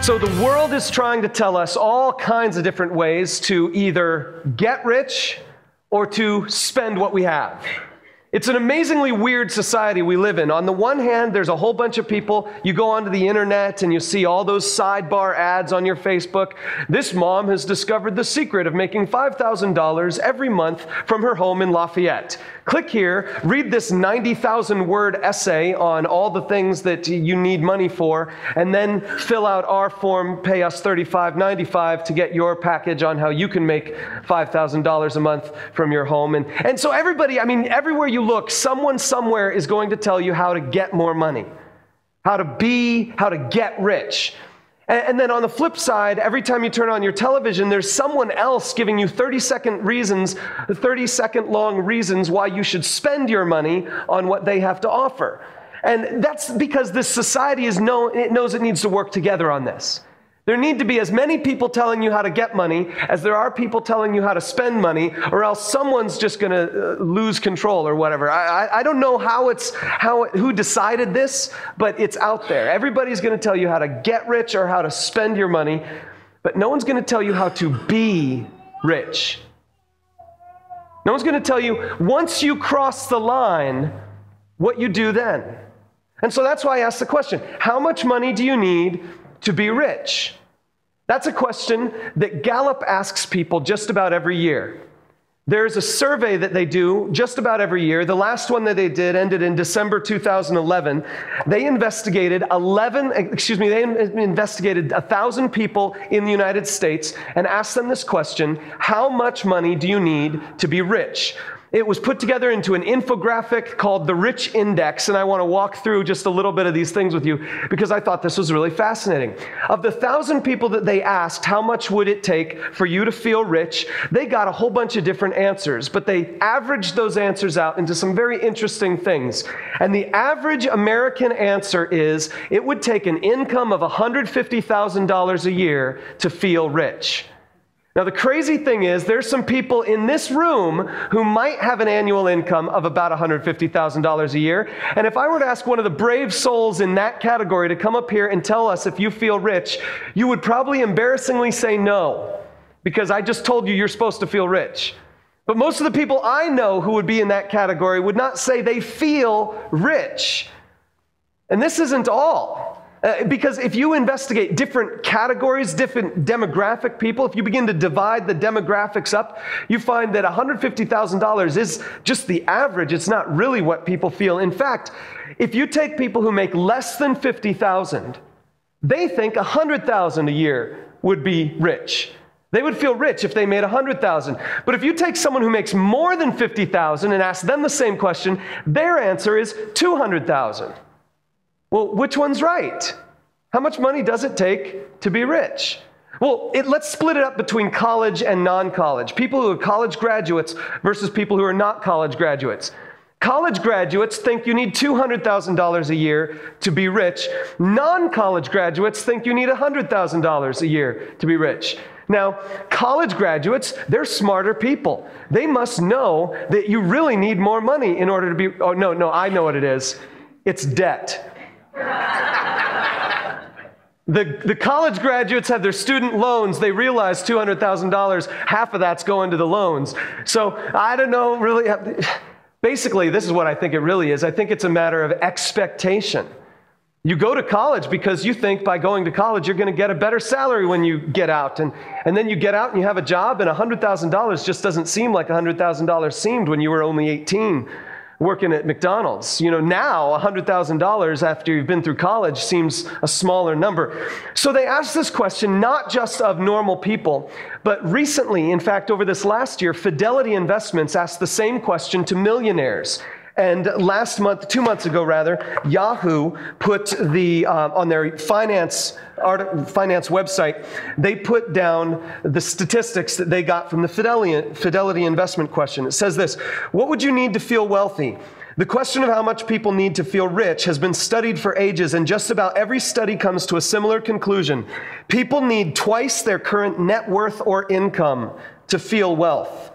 So the world is trying to tell us all kinds of different ways to either get rich or to spend what we have. It's an amazingly weird society we live in. On the one hand, there's a whole bunch of people. You go onto the internet and you see all those sidebar ads on your Facebook. This mom has discovered the secret of making $5,000 every month from her home in Lafayette. Click here, read this 90,000-word essay on all the things that you need money for, and then fill out our form, pay us $35.95 to get your package on how you can make $5,000 a month from your home. And so everybody, everywhere you look, someone somewhere is going to tell you how to get more money, how to get rich. And then on the flip side, every time you turn on your television, there's someone else giving you 30-second long reasons why you should spend your money on what they have to offer. And that's because this society knows it needs to work together on this. There need to be as many people telling you how to get money as there are people telling you how to spend money, or else someone's just going to lose control or whatever. I don't know who decided this, but it's out there. Everybody's going to tell you how to get rich or how to spend your money, but no one's going to tell you how to be rich. No one's going to tell you, once you cross the line, what you do then. And so that's why I asked the question, how much money do you need to be rich? That's a question that Gallup asks people just about every year. There's a survey that they do just about every year. The last one that they did ended in December 2011. They investigated 1,000 people in the United States and asked them this question: how much money do you need to be rich? It was put together into an infographic called the Rich Index, and I want to walk through just a little bit of these things with you because I thought this was really fascinating. Of the 1,000 people that they asked, how much would it take for you to feel rich, they got a whole bunch of different answers, but they averaged those answers out into some very interesting things. And the average American answer is, it would take an income of $150,000 a year to feel rich. Now, the crazy thing is, there's some people in this room who might have an annual income of about $150,000 a year. And if I were to ask one of the brave souls in that category to come up here and tell us if you feel rich, you would probably embarrassingly say no, because I just told you you're supposed to feel rich. But most of the people I know who would be in that category would not say they feel rich. And this isn't all. Because if you investigate different categories, different demographic people, if you begin to divide the demographics up, you find that $150,000 is just the average. It's not really what people feel. In fact, if you take people who make less than $50,000, they think $100,000 a year would be rich. They would feel rich if they made $100,000. But if you take someone who makes more than $50,000 and ask them the same question, their answer is $200,000. Well, which one's right? How much money does it take to be rich? Well, let's split it up between college and non-college. People who are college graduates versus people who are not college graduates. College graduates think you need $200,000 a year to be rich. Non-college graduates think you need $100,000 a year to be rich. Now, college graduates, they're smarter people. They must know that you really need more money in order to be... Oh, no, I know what it is. It's debt. The college graduates have their student loans. They realize $200,000, half of that's going to the loans. So I don't know, really. Basically, this is what I think it really is. I think it's a matter of expectation. You go to college because you think by going to college you're going to get a better salary when you get out. And then you get out and you have a job, and $100,000 just doesn't seem like $100,000 seemed when you were only 18. Working at McDonald's. You know, now $100,000 after you've been through college seems a smaller number. So they asked this question not just of normal people, but recently, in fact, over this last year, Fidelity Investments asked the same question to millionaires. And last month, 2 months ago rather, Yahoo put on their finance website, they put down the statistics that they got from the Fidelity investment question. It says this: what would you need to feel wealthy? The question of how much people need to feel rich has been studied for ages, and just about every study comes to a similar conclusion. People need twice their current net worth or income to feel wealth.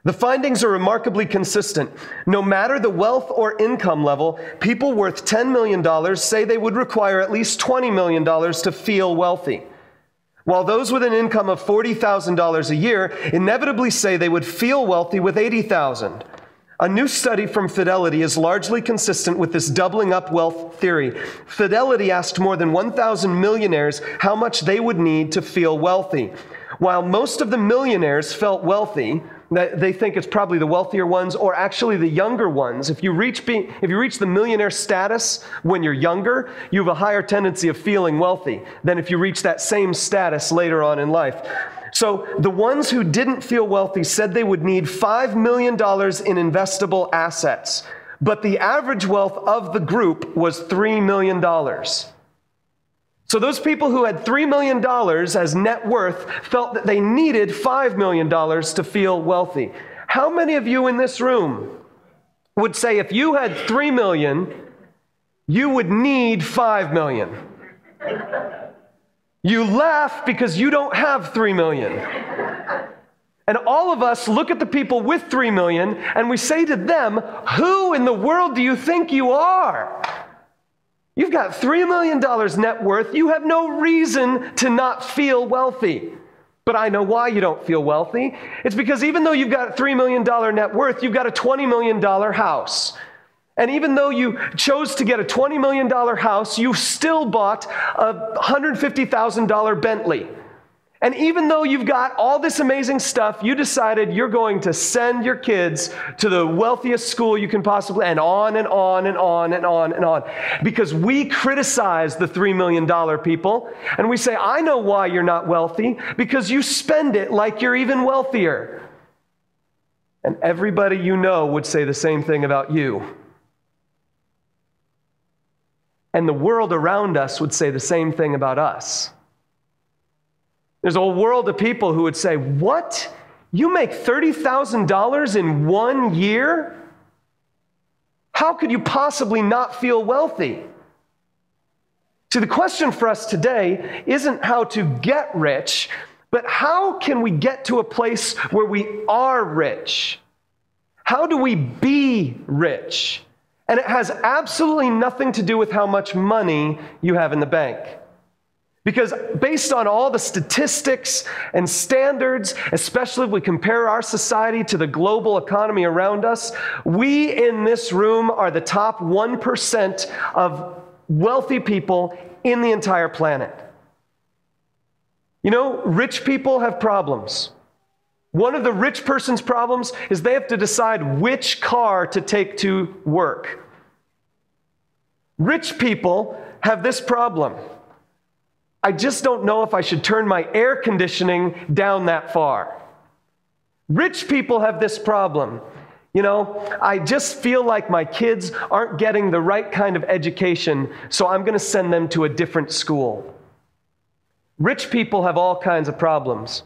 The findings are remarkably consistent. No matter the wealth or income level, people worth $10 million say they would require at least $20 million to feel wealthy. while those with an income of $40,000 a year inevitably say they would feel wealthy with $80,000. A new study from Fidelity is largely consistent with this doubling up wealth theory. Fidelity asked more than 1,000 millionaires how much they would need to feel wealthy. While most of the millionaires felt wealthy, they think it's probably the wealthier ones or actually the younger ones. If you reach the millionaire status when you're younger, you have a higher tendency of feeling wealthy than if you reach that same status later on in life. So the ones who didn't feel wealthy said they would need $5 million in investable assets, but the average wealth of the group was $3 million. So those people who had $3 million as net worth felt that they needed $5 million to feel wealthy. How many of you in this room would say if you had $3 million, you would need $5 million? You laugh because you don't have $3 million. And all of us look at the people with $3 million and we say to them, who in the world do you think you are? You've got $3 million net worth. You have no reason to not feel wealthy. But I know why you don't feel wealthy. It's because even though you've got $3 million net worth, you've got a $20 million house. And even though you chose to get a $20 million house, you still bought a $150,000 Bentley. And even though you've got all this amazing stuff, you decided you're going to send your kids to the wealthiest school you can possibly, and on and on and on and on and on. Because we criticize the $3 million people, and we say, I know why you're not wealthy, because you spend it like you're even wealthier. And everybody you know would say the same thing about you. And the world around us would say the same thing about us. There's a whole world of people who would say, what? You make $30,000 in 1 year? How could you possibly not feel wealthy? See, the question for us today isn't how to get rich, but how can we get to a place where we are rich? How do we be rich? And it has absolutely nothing to do with how much money you have in the bank. Because based on all the statistics and standards, especially if we compare our society to the global economy around us, we in this room are the top 1% of wealthy people in the entire planet. You know, rich people have problems. One of the rich person's problems is they have to decide which car to take to work. Rich people have this problem. I just don't know if I should turn my air conditioning down that far. Rich people have this problem. You know, I just feel like my kids aren't getting the right kind of education, so I'm going to send them to a different school. Rich people have all kinds of problems.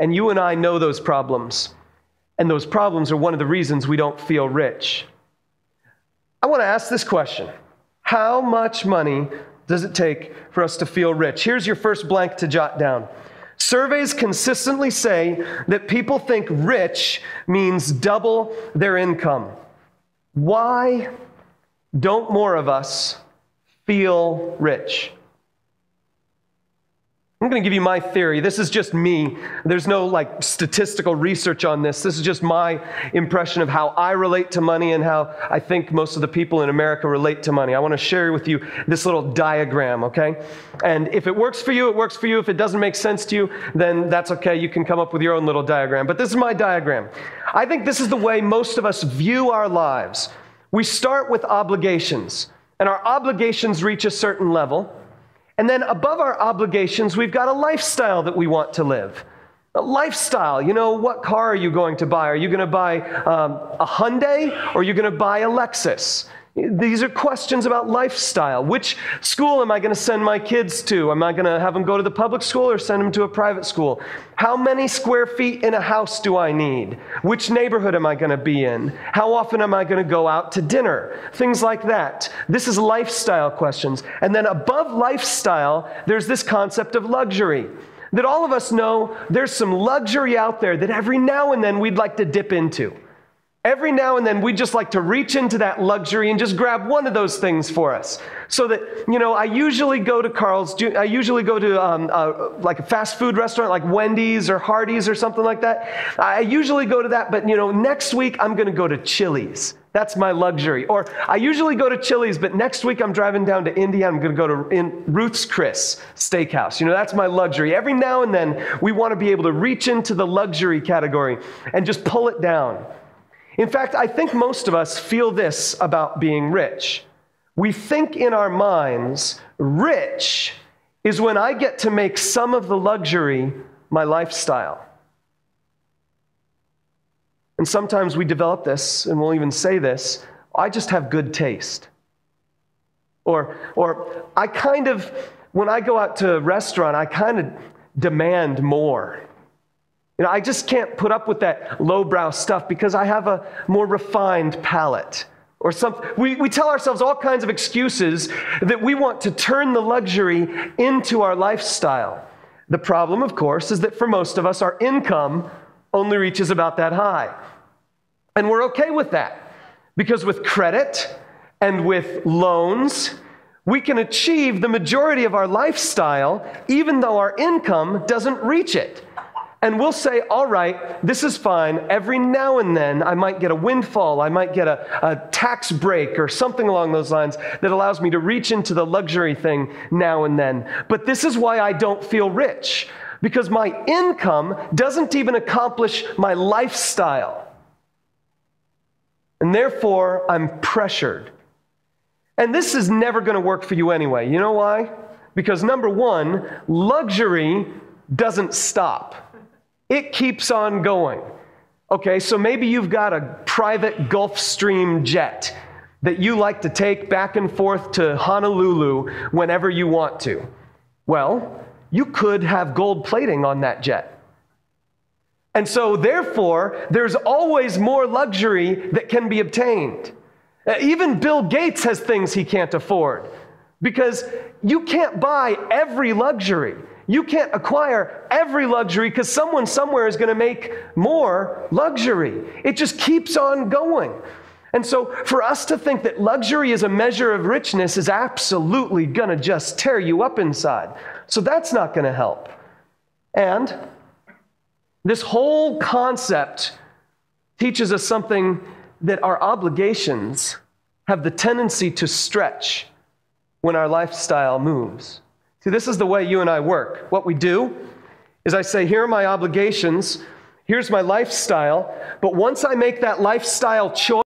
And you and I know those problems. And those problems are one of the reasons we don't feel rich. I want to ask this question. How much money does it take for us to feel rich? Here's your first blank to jot down. Surveys consistently say that people think rich means double their income. Why don't more of us feel rich? I'm going to give you my theory. This is just me. There's no statistical research on this. This is just my impression of how I relate to money and how I think most of the people in America relate to money. I want to share with you this little diagram, okay? And if it works for you, it works for you. If it doesn't make sense to you, then that's okay. You can come up with your own little diagram. But this is my diagram. I think this is the way most of us view our lives. We start with obligations, and our obligations reach a certain level. And then above our obligations, we've got a lifestyle that we want to live. A lifestyle, you know, what car are you going to buy? Are you going to buy a Hyundai or are you going to buy a Lexus? These are questions about lifestyle. Which school am I going to send my kids to? Am I going to have them go to the public school or send them to a private school? How many square feet in a house do I need? Which neighborhood am I going to be in? How often am I going to go out to dinner? Things like that. This is lifestyle questions. And then above lifestyle, there's this concept of luxury. That all of us know there's some luxury out there that every now and then we'd like to dip into. every now and then we just like to reach into that luxury and just grab one of those things for us. So that, I usually go to I usually go to like a fast food restaurant like Wendy's or Hardee's or something like that. I usually go to that, but next week I'm going to go to Chili's. That's my luxury. Or I usually go to Chili's, but next week I'm driving down to India. I'm going to go to Ruth's Chris Steakhouse. That's my luxury. Every now and then we want to be able to reach into the luxury category and just pull it down. In fact, I think most of us feel this about being rich. We think in our minds, rich is when I get to make some of the luxury my lifestyle. And sometimes we develop this, and we'll even say this, I just have good taste. Or I when I go out to a restaurant, I kind of demand more. I just can't put up with that lowbrow stuff because I have a more refined palate. Or something. We tell ourselves all kinds of excuses that we want to turn the luxury into our lifestyle. The problem, of course, is that for most of us, our income only reaches about that high. And we're okay with that because with credit and with loans, we can achieve the majority of our lifestyle even though our income doesn't reach it. And we'll say, all right, this is fine. Every now and then, I might get a windfall. I might get a tax break or something along those lines that allows me to reach into the luxury thing now and then. But this is why I don't feel rich, because my income doesn't even accomplish my lifestyle. And therefore, I'm pressured. And this is never going to work for you anyway. You know why? Because number one, luxury doesn't stop. It keeps on going. Okay, so maybe you've got a private Gulfstream jet that you like to take back and forth to Honolulu whenever you want to. Well, you could have gold plating on that jet. And so therefore, there's always more luxury that can be obtained. Even Bill Gates has things he can't afford because you can't buy every luxury. You can't acquire every luxury because someone somewhere is going to make more luxury. It just keeps on going. And so for us to think that luxury is a measure of richness is absolutely going to just tear you up inside. So that's not going to help. And this whole concept teaches us something, that our obligations have the tendency to stretch when our lifestyle moves. See, this is the way you and I work. What we do is I say, here are my obligations, here's my lifestyle, but once I make that lifestyle choice,